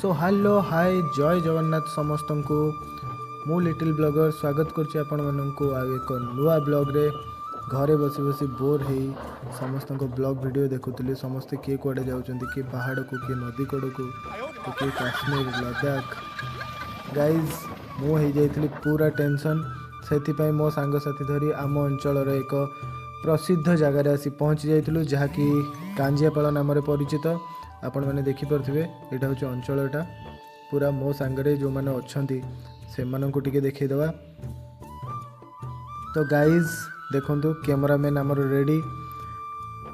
So hello hi जय जगन्नाथ समस्त को मु लिटिल ब्लॉगर स्वागत करछि आपण माननकु आ एक नुआ ब्लॉग रे घरे बसी बसी बोर है समस्त को ब्लॉग वीडियो देखुली समस्ते किए कुआडे जाउछंती किए पहाड़ को किए नदी कड़ को तो किए काश्मीर लद्दाख गाइज मु हो जाइली पूरा टेंशन से मो सांगसाथी धरी आम अंचल एक प्रसिद्ध जगार आसी पहुँची जाइलु जहाँकि कांजियापाल नाम परिचित आपण मैंने देखिपे यहाँ हूँ अंचलटा पूरा मो सांगरे जो मैंने अच्छा से टे देखीदे। तो गाइज देखु कैमरामैन आमर रेडी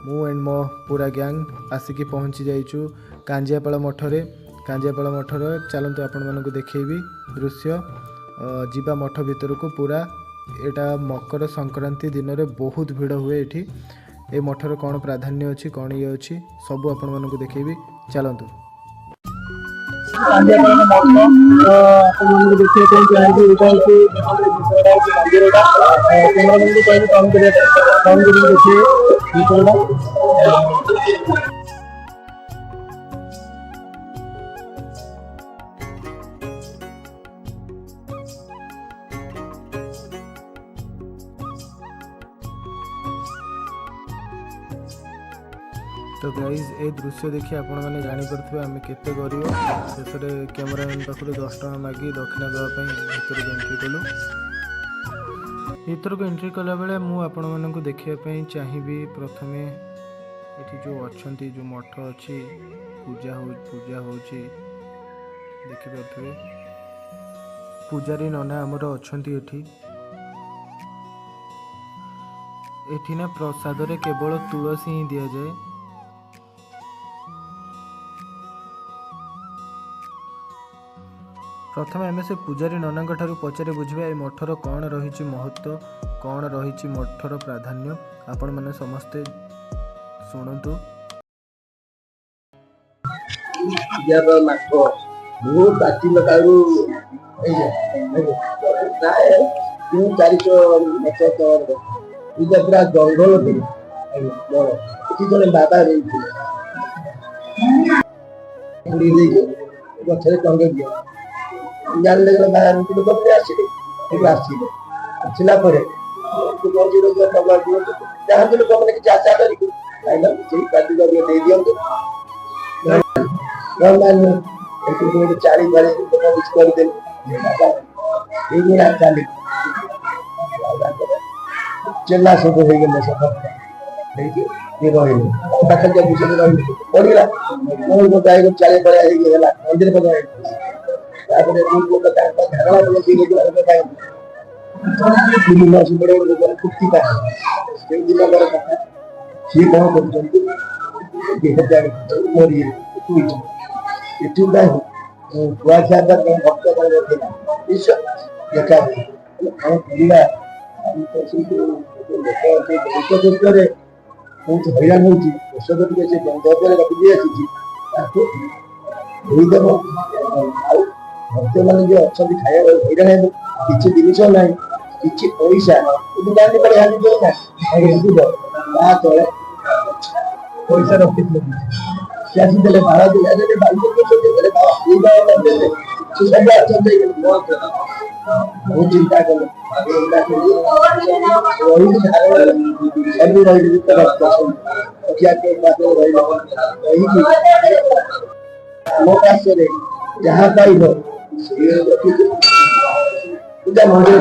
मु एंड मो पूरा गैंग आसिकी पहुँची जाइचु कांजियापाल मठरे चलतु आपण मानक देखी दृश्य जीवा मठ भीतर को पूरा एटा मकर संक्रांति दिन में बहुत भिड़ हुए ये ए मठर कौन प्राधान्य अच्छी कौन ये अच्छी सब आपण मानक देखेबी चलतु। तो गाइज ए दृश्य देखिए आपण मैंने जापे आम केते गरीब शेष में कैमरामैन पाखे 10 टଙ୍କା मागी दक्षिणा देवाई भर को एंट्री कलु भर को एंट्री कला बेले मु आपण मानक देखापी चाहिए प्रथम ये जो अच्छा जो मठ अच्छी पूजा हो देखिपे पूजारी नना आमर अच्छा एठी ना प्रसाद रे केवल तुलसी ही दि जाए प्रथम आम से पूजारी नना पचारे बुझा ए मठर कौन रही महत्व कौन रही मठर प्राधान्य आपण मैंने समस्ते शुणु। जंगल बाबा गचरे टंगे दिया जानले बाहर लोक आसला चाहते लोक मैंने किसी आशा कर दिंतु चाली करदे चेला सब हो गए पाखे पड़ा चाली पड़ा मंदिर हैरान होषध टे बंद रखी आसीदेव भक्त मैंने जो अच्छा खाया हैरान किसी जिनस ना कि पैसा जानी पड़े तले पैसा रखी सी आसीदे भाड़ा बहुत चिंता कले जहाँ पाइब पूजा मंदिर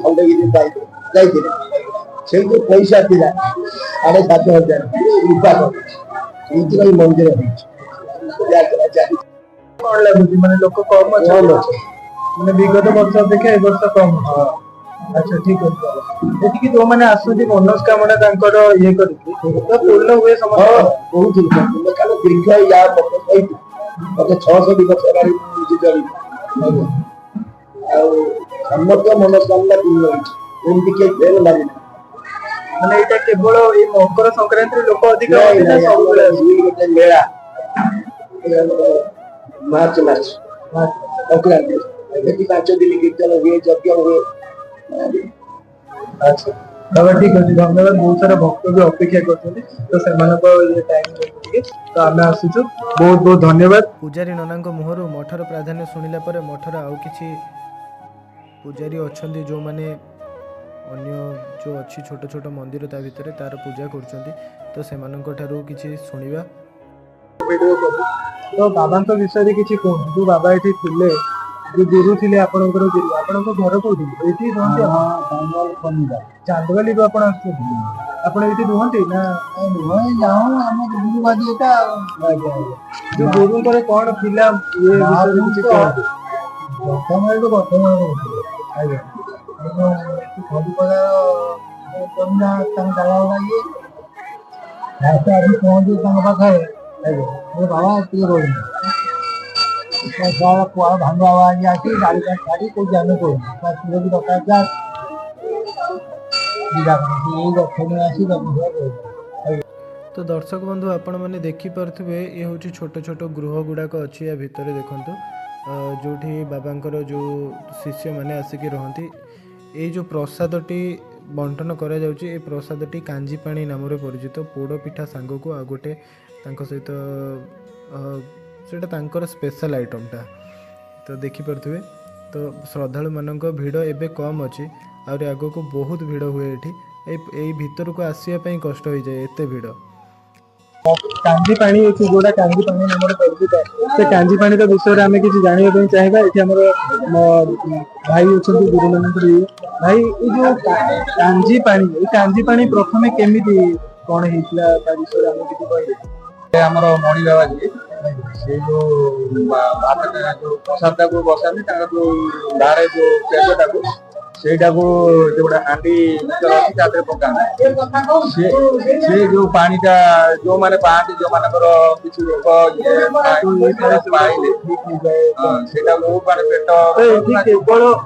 खंडगिरी पाइबे से जो पैसा थी 7,500 रूपा मंदिर कौन लगुच माने लोक कम अच्छा माने विगत वर्ष अपेक्षा ए वर्ष कम अच्छा ठीक है ये जो मैंने आसुची मनस्कामना ये पूर्ण हुए समस्त बहुत दीर्घ या मत 600 समस्त मनस्कामना पूर्ण हो लगे माने ये केवल मकर संक्रांति लोक अधिक मेला मार्च संक्रांति 5 दिन कीर्तन हुए यज्ञ हुए अच्छा बाबा ठीक अच्छे धन्यवाद बहुत सारा भक्त भी अपेक्षा करते तो से टाइम तो आम आसुचु बहुत बहुत धन्यवाद। ପୂଜାରୀ ନନାଙ୍କ ମୁହଁରୁ ମଠର ପ୍ରାଧାନ୍ୟ ଶୁଣିଲା ପରେ ମଠର ଆଉ କିଛି ପୂଜାରୀ ଅଛନ୍ତି ଯେଉଁମାନେ ଅନ୍ୟ ଯେଉଁ ଅଛି ଛୋଟ ଛୋଟ ମନ୍ଦିର ତା ଭିତରେ ତାର ପୂଜା କରୁଛନ୍ତି ତ ସେମାନଙ୍କ ଠାରୁ କିଛି ଶୁଣିବା। तो बाबा विषय किसी कहूँ जो बाबा ये थे जो गुरु थे आपंकर गुरु आपण घर कौटी ये चांदवाली आप रुहति ना जो गुरुंर कौन पिला बाबा भांग आवाज आती गाड़ी का गाड़ी कोई जाने को भी दरकार जा तो दर्शक बंधु आपण मैंने देखिपे ये हूँ छोट छोट गृह गुड़ाक अच्छी या भितर देखु जो बाबांकर जो शिष्य मैंने आसिकी रहती ये जो प्रसादटी बंटन करा जाउची ए प्रसादटी कांजी पानी नाम परिचित पोड़ पिठा सांग को आ गोटे सहित सेटा स्पेशल आइटमटा तो देखिपे तो श्रद्धालु मानक भिड़ एवं कम अच्छी आगे को बहुत भिड़ हुए ये भितर को आसवाई कष्ट हो जाए एत भिड़ कांजी पानी अच्छी जोड़ा कांजी पानी नाम परिचित से कांजी पानी विषय आम किसी जानवाई चाहिए ये भाई अच्छा गुरु मान भाई ये जो कांजी पानी प्रथम केमी कौन होता विषय आम किसी कह आमर मणि बाबा जी से जो जो प्रसाद को बसाते जो बाहर जो पेजटा को सेटा को जो गोटे हांडी भर अच्छी पकाते से जो पानीटा जो मैंने पाती जो मानकर किसी लोक पाइले सेटा बहुत माने पेट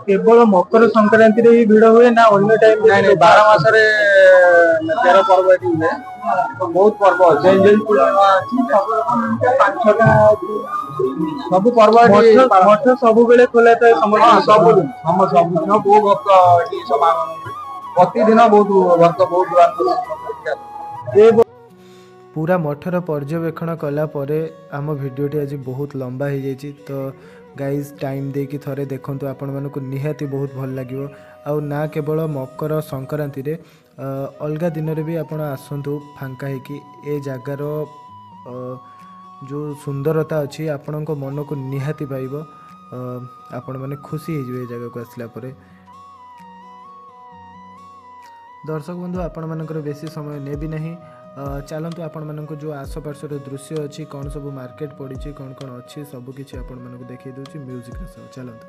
केवल मकर संक्रांति रे भिड़ हुए ना अन्य टाइम नहीं 12 मासरे 13 पर्व ये हुए बहुत पर्व अच्छे सब पर्व मठ सब बेले खोला था सब बहुत भक्त प्रतिदिन बहुत भक्त बहुत पूरा मठर पर्यवेक्षण कला परे आम भिडियोटी आज बहुत लंबा हो जाइए तो गाइज टाइम देकी थरे देखंतु आपण मानकु निहाती बहुत भल लागिवो आउ ना केवल मकर संक्रांति रे अलगा दिन रे भी आपण आसंतु फांका है कि ए जगार जो सुंदरता अच्छी आपण मन को निहाती पाइब आपण माने खुशी हो जगह को आसला परे। दर्शक बंधु आपण मानकर बेसी समय नेबी नहीं चलतु आपण मानक जो आसपासर दृश्य अच्छी कौन सब मार्केट पड़ी कौन कौन अच्छी सबकि आपण मानक देखी दूसरी म्यूजिक चलतु।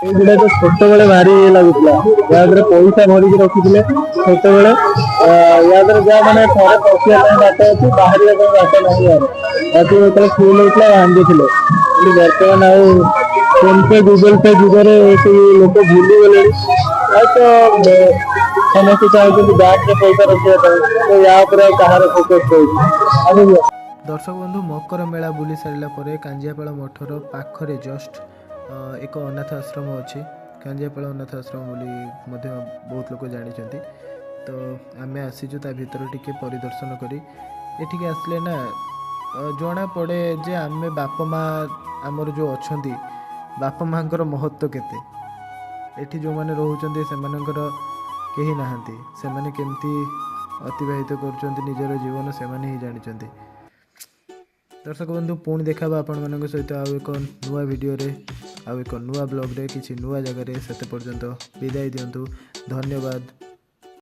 गुड़ा तो छोट बेले भारी लगुला या पैसा भरिक रखी छोट बेले या जहाँ मैंने थे पशिया बाट अच्छी बाहर बाट नहीं यार जो फुल होता भांगी थे बर्तमान आउ फोन पे गूगल पे जुगे सब लोक भूली गले तो समस्त चाहते बैंक में पैसा रखा तो या कहार फोकस रही। दर्शक बंधु मकर मेला बुली सारा पर कांजियापाल मठर पाखरे जस्ट एक अनाथ आश्रम अच्छी कांजियापाल अनाथ आश्रम बोली बहुत लोग जानी तो आमे आसीचु ता भितर टिके परिदर्शन करी एठिके आसले ना जना पड़े जे आमे बापा माँ आमर जो अछंती बापा माँकर महत्व केते एठी जो माने रहउचंती सेमानकर केही नाहंती सेमाने केमती अतिबाहित करुचंती निजर जीवन सेमाने ही जानिचंती। दर्शक बंधु पुणी देखा आपण मान सहित आउ एक नुआ वीडियो रे आउ एक नुआ ब्लॉग रे किसी नुआ जगह रे सेते पर्यंत विदाय दियंतु। धन्यवाद।